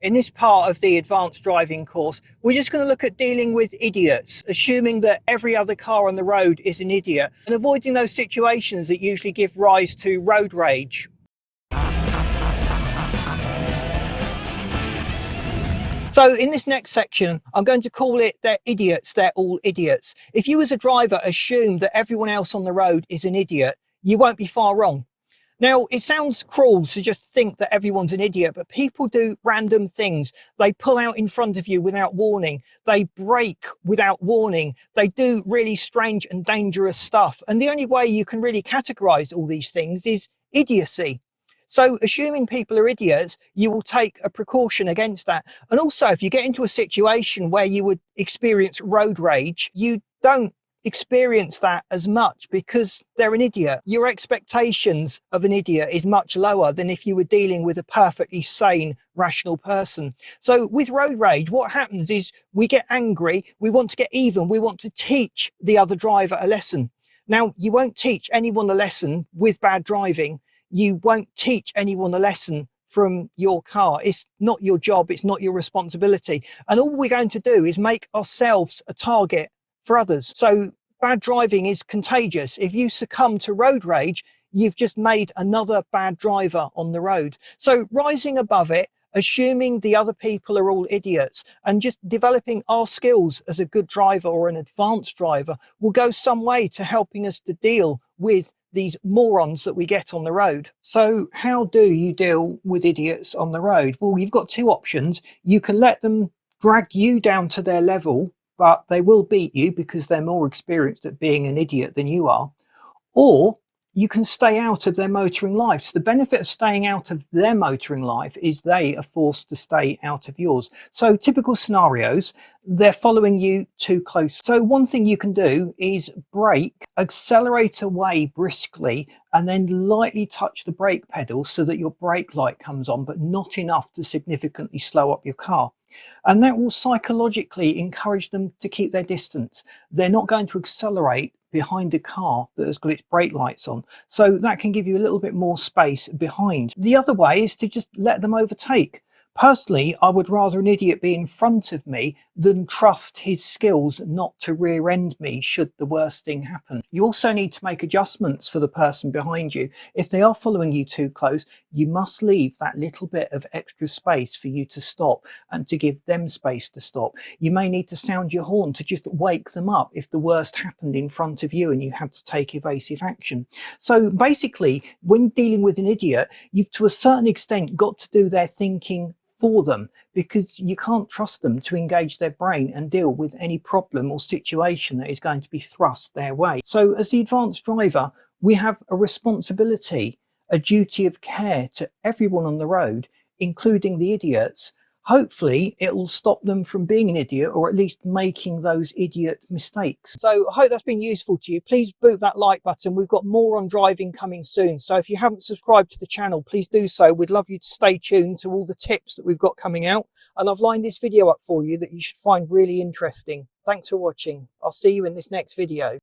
In this part of the advanced driving course, we're just going to look at dealing with idiots, assuming that every other car on the road is an idiot, and avoiding those situations that usually give rise to road rage. So in this next section, I'm going to call it they're idiots, they're all idiots. If you as a driver assume that everyone else on the road is an idiot, you won't be far wrong. Now, it sounds cruel to just think that everyone's an idiot, but people do random things. They pull out in front of you without warning. They brake without warning. They do really strange and dangerous stuff. And the only way you can really categorize all these things is idiocy. So assuming people are idiots, you will take a precaution against that. And also, if you get into a situation where you would experience road rage, you don't experience that as much because they're an idiot. Your expectations of an idiot is much lower than if you were dealing with a perfectly sane, rational person. So with road rage, what happens is we get angry, we want to get even, we want to teach the other driver a lesson. Now, you won't teach anyone a lesson with bad driving. You won't teach anyone a lesson from your car. It's not your job, it's not your responsibility. And all we're going to do is make ourselves a target for others. So bad driving is contagious. If you succumb to road rage, you've just made another bad driver on the road. So rising above it, assuming the other people are all idiots, and just developing our skills as a good driver or an advanced driver will go some way to helping us to deal with these morons that we get on the road. So how do you deal with idiots on the road? Well, you've got two options. You can let them drag you down to their level, but they will beat you because they're more experienced at being an idiot than you are. Or you can stay out of their motoring life. So the benefit of staying out of their motoring life is they are forced to stay out of yours. So typical scenarios, they're following you too close. So one thing you can do is brake, accelerate away briskly, and then lightly touch the brake pedal so that your brake light comes on, but not enough to significantly slow up your car. And that will psychologically encourage them to keep their distance. They're not going to accelerate behind a car that has got its brake lights on. So that can give you a little bit more space behind. The other way is to just let them overtake. Personally, I would rather an idiot be in front of me than trust his skills not to rear end me should the worst thing happen. You also need to make adjustments for the person behind you. If they are following you too close, you must leave that little bit of extra space for you to stop and to give them space to stop. You may need to sound your horn to just wake them up if the worst happened in front of you and you had to take evasive action. So basically, when dealing with an idiot, you've to a certain extent got to do their thinking for them, because you can't trust them to engage their brain and deal with any problem or situation that is going to be thrust their way. So as the advanced driver, we have a responsibility, a duty of care to everyone on the road, including the idiots. Hopefully it will stop them from being an idiot, or at least making those idiot mistakes. So I hope that's been useful to you. Please boot that like button. We've got more on driving coming soon. So if you haven't subscribed to the channel, please do so. We'd love you to stay tuned to all the tips that we've got coming out. And I've lined this video up for you that you should find really interesting. Thanks for watching. I'll see you in this next video.